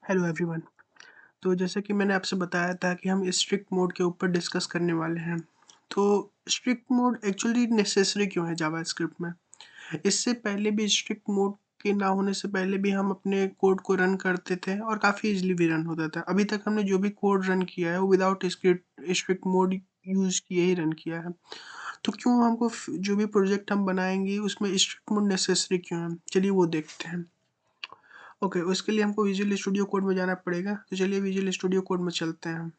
Hello everyone. तो जैसे कि मैंने आपसे बताया था कि हम स्ट्रिक्ट मोड के ऊपर डिस्कस करने वाले हैं। तो स्ट्रिक्ट मोड एक्चुअली नेसेसरी क्यों है जावास्क्रिप्ट में? इससे पहले भी स्ट्रिक्ट मोड के ना होने से पहले भी हम अपने कोड को रन करते थे और काफ़ी इजीली भी रन होता था। अभी तक हमने जो भी कोड रन किया है वो विदाउट स्ट्रिक्ट मोड यूज़ किए ही रन किया है। तो क्यों हमको जो भी प्रोजेक्ट हम बनाएंगे उसमें स्ट्रिक्ट मोड नेसेसरी क्यों है? चलिए वो देखते हैं। ओके, उसके लिए हमको विजुअल स्टूडियो कोड में जाना पड़ेगा। तो चलिए विजुअल स्टूडियो कोड में चलते हैं।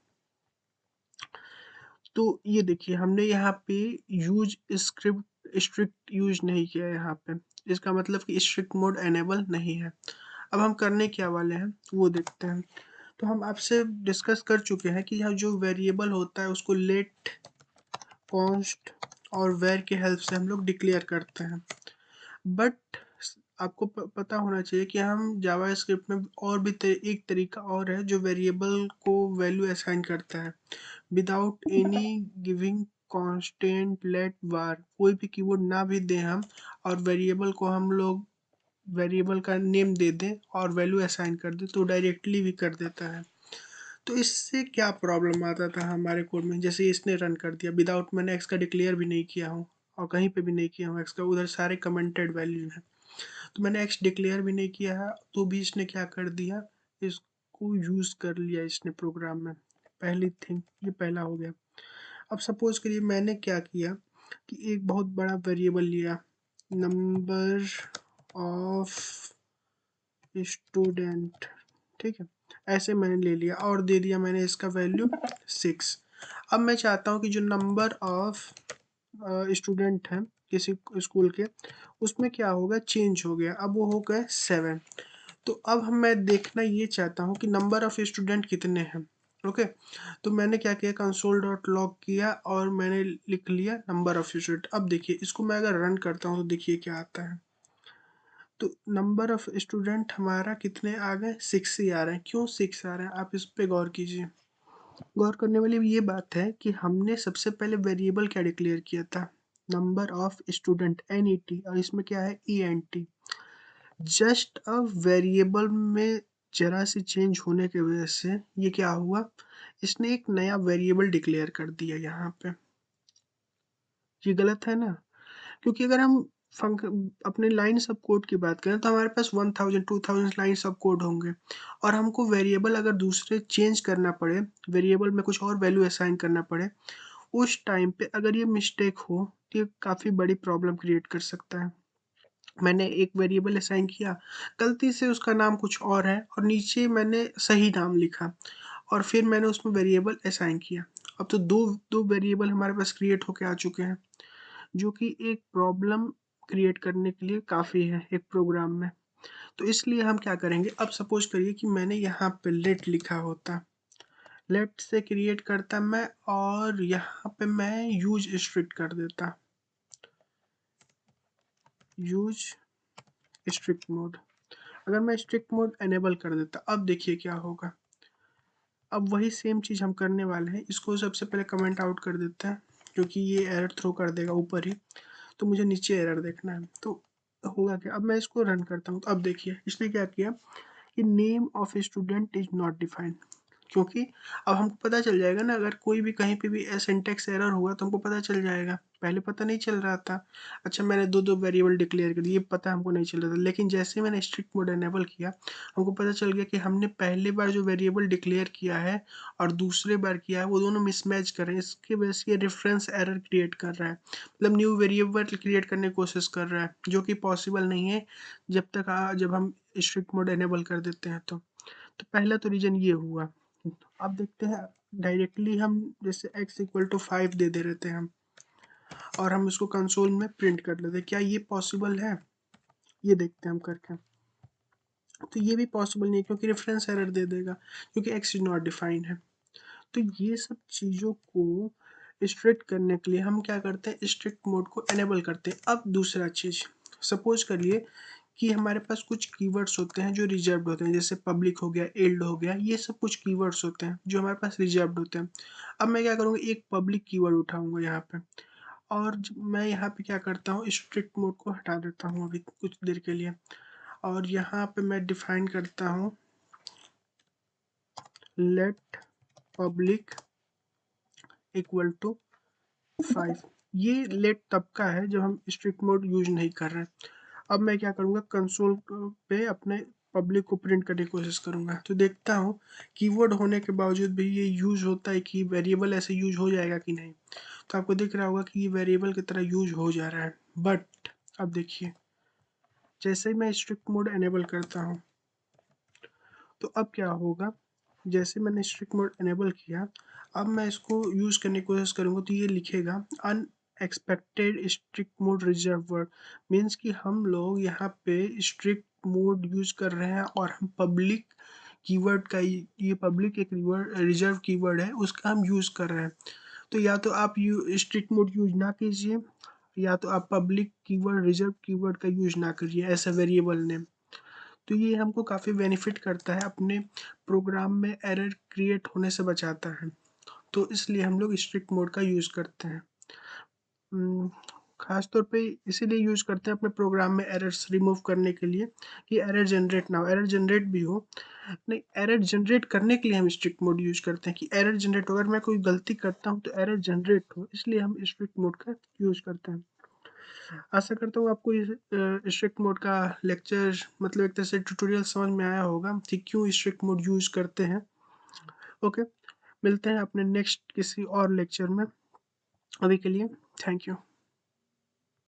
तो ये देखिए हमने यहाँ पे यूज स्क्रिप्ट स्ट्रिक्ट यूज नहीं किया है यहाँ पे। इसका मतलब कि स्ट्रिक्ट मोड एनेबल नहीं है। अब हम करने क्या वाले हैं वो देखते हैं। तो हम आपसे डिस्कस कर चुके हैं कि यहाँ जो वेरिएबल होता है उसको लेट, कॉन्स्ट और वेर की हेल्प से हम लोग डिक्लेयर करते हैं। बट आपको पता होना चाहिए कि हम जावास्क्रिप्ट में और भी एक तरीका और है जो वेरिएबल को वैल्यू असाइन करता है without any giving constant let var। कोई भी कीवर्ड ना भी दें हम और वेरिएबल को हम लोग वेरिएबल का नेम दे दें और वैल्यू असाइन कर दें तो डायरेक्टली भी कर देता है। तो इससे क्या प्रॉब्लम आता था हमारे कोड में, जैसे इसने रन कर दिया विदाउट मैंने एक्स का डिक्लेयर भी नहीं किया हूँ और कहीं पे भी नहीं किया हूँ एक्स का, उधर सारे कमेंटेड वैल्यू हैं। तो मैंने एक्स डिक्लेयर भी नहीं किया है तो भी इसने क्या कर दिया, इसको यूज़ कर लिया इसने प्रोग्राम में। पहली थिंग ये पहला हो गया। अब सपोज करिए मैंने क्या किया कि एक बहुत बड़ा वेरिएबल लिया, नंबर ऑफ स्टूडेंट, ठीक है, ऐसे मैंने ले लिया और दे दिया मैंने इसका वैल्यू 6। अब मैं चाहता हूँ कि जो नंबर ऑफ स्टूडेंट हैं किसी स्कूल के उसमें क्या होगा, चेंज हो गया, अब वो हो गए 7। तो अब मैं देखना ये चाहता हूँ कि नंबर ऑफ स्टूडेंट कितने हैं। ओके, तो मैंने क्या किया, कंसोल डॉट लॉग किया और मैंने लिख लिया नंबर ऑफ स्टूडेंट। अब देखिए इसको मैं अगर रन करता हूँ तो देखिए क्या आता है। तो नंबर ऑफ स्टूडेंट हमारा कितने आ गए, 6 ही आ रहे हैं। क्यों 6 आ रहे हैं आप इस पे गौर कीजिए। गौर करने वाली ये बात है कि हमने सबसे पहले वेरिएबल क्या डिक्लेयर किया था, नंबर ऑफ स्टूडेंट NET, और इसमें क्या है ENT। जस्ट अ वेरिएबल में जरा सी चेंज होने की वजह से ये क्या हुआ, इसने एक नया वेरिएबल डिक्लेयर कर दिया यहाँ पे। ये गलत है ना, क्योंकि अगर हम फंक अपने लाइन सब कोड की बात करें तो हमारे पास 1000 2000 लाइन सब कोड होंगे और हमको वेरिएबल अगर दूसरे चेंज करना पड़े, वेरिएबल में कुछ और वैल्यू असाइन करना पड़े, उस टाइम पे अगर ये मिस्टेक हो तो ये काफ़ी बड़ी प्रॉब्लम क्रिएट कर सकता है। मैंने एक वेरिएबल असाइन किया, गलती से उसका नाम कुछ और है और नीचे मैंने सही नाम लिखा और फिर मैंने उसमें वेरिएबल असाइन किया। अब तो दो दो वेरिएबल हमारे पास क्रिएट होके आ चुके हैं जो कि एक प्रॉब्लम क्रिएट करने के लिए काफ़ी है एक प्रोग्राम में। तो इसलिए हम क्या करेंगे, अब सपोज करिए कि मैंने यहाँ पे लेट लिखा होता, लेट से क्रिएट करता मैं और यहाँ पे मैं यूज स्ट्रिक्ट कर देता, यूज स्ट्रिक्ट मोड। अगर मैं स्ट्रिक्ट मोड एनेबल कर देता, अब देखिए क्या होगा। अब वही सेम चीज़ हम करने वाले हैं, इसको सबसे पहले कमेंट आउट कर देते हैं क्योंकि ये एरर थ्रो कर देगा ऊपर ही, तो मुझे नीचे एरर देखना है। तो होगा क्या, अब मैं इसको रन करता हूँ तो अब देखिए इसने क्या किया कि name of student is not defined. क्योंकि अब हमको पता चल जाएगा ना, अगर कोई भी कहीं पे भी सिंटेक्स एरर हुआ तो हमको पता चल जाएगा, पहले पता नहीं चल रहा था। अच्छा मैंने दो दो वेरिएबल डिक्लेयर कर दिए, पता हमको नहीं चल रहा था, लेकिन जैसे मैंने स्ट्रिक्ट मोड एनेबल किया हमको पता चल गया कि हमने पहले बार जो वेरिएबल डिक्लेयर किया है और दूसरे बार किया है वो दोनों मिसमैच कर रहे हैं। इसकी वजह से ये रेफरेंस एरर क्रिएट कर रहा है, मतलब न्यू वेरिएबल क्रिएट करने की कोशिश कर रहा है, जो कि पॉसिबल नहीं है जब हम स्ट्रिक्ट मोड एनेबल कर देते हैं। तो पहला तो रीज़न ये हुआ। अब देखते हैं डायरेक्टली हम जैसे x इक्वल टू 5 दे दे रहे थे हम और हम इसको कंसोल में प्रिंट कर लेते, क्या ये पॉसिबल है? ये देखते हैं हम करके। तो ये भी पॉसिबल नहीं है क्योंकि रेफरेंस एरर दे देगा क्योंकि x इज नॉट डिफाइंड है। तो ये सब चीज़ों को स्ट्रिक्ट करने के लिए हम क्या करते हैं, स्ट्रिक्ट मोड को एनेबल करते हैं। अब दूसरा चीज़, सपोज करिए कि हमारे पास कुछ कीवर्ड्स होते हैं जो रिजर्व्ड होते हैं, जैसे पब्लिक हो गया, एल्ड हो गया, ये सब कुछ कीवर्ड्स होते हैं जो हमारे पास रिजर्व्ड होते हैं। अब मैं क्या करूँगा, एक पब्लिक कीवर्ड उठाऊँगा यहाँ पे और मैं यहाँ पे क्या करता हूँ, स्ट्रिक्ट मोड को हटा देता हूँ अभी कुछ देर के लिए और यहाँ पे मैं डिफाइन करता हूँ लेट पब्लिक इक्वल टू 5। ये लेट तब का है जब हम स्ट्रिक्ट मोड यूज नहीं कर रहे हैं। अब मैं क्या करूँगा, कंसोल पे अपने पब्लिक को प्रिंट करने की कोशिश करूँगा, तो देखता हूँ कीवर्ड होने के बावजूद भी ये यूज होता है कि वेरिएबल ऐसे यूज हो जाएगा कि नहीं। तो आपको दिख रहा होगा कि ये वेरिएबल की तरह यूज हो जा रहा है। बट अब देखिए, जैसे ही मैं स्ट्रिक्ट मोड एनेबल करता हूँ तो अब क्या होगा, जैसे मैंने स्ट्रिक्ट मोड एनेबल किया, अब मैं इसको यूज़ करने की कोशिश करूँगा तो ये लिखेगा unexpected strict mode reserve word. Means कि हम लोग यहाँ पे स्ट्रिक्ट मोड यूज़ कर रहे हैं और हम पब्लिक कीवर्ड का ये पब्लिक एक रिजर्व कीवर्ड है, उसका हम यूज़ कर रहे हैं। तो या तो आप स्ट्रिक्ट मोड यूज ना कीजिए, या तो आप पब्लिक कीवर्ड रिजर्व कीवर्ड का यूज ना करिए एज अ वेरिएबल नेम। तो ये हमको काफ़ी बेनिफिट करता है, अपने प्रोग्राम में एरर क्रिएट होने से बचाता है। तो इसलिए हम लोग स्ट्रिक्ट मोड का यूज़ करते हैं। ख़ास तौर पे इसीलिए यूज़ करते हैं अपने प्रोग्राम में एरर्स रिमूव करने के लिए, कि एरर जनरेट ना हो, एरर जनरेट भी हो नहीं, एरर जनरेट करने के लिए हम स्ट्रिक्ट मोड यूज़ करते हैं कि एरर जनरेट हो, अगर मैं कोई गलती करता हूँ तो एरर जनरेट हो, इसलिए हम स्ट्रिक्ट मोड का यूज़ करते हैं। आशा करता हूँ आपको इस स्ट्रिक्ट मोड का लेक्चर, मतलब एक तरह से ट्यूटोरियल समझ में आया होगा कि क्यों स्ट्रिक्ट मोड यूज़ करते हैं। ओके, मिलते हैं अपने नेक्स्ट किसी और लेक्चर में। अभी के लिए थैंक यू।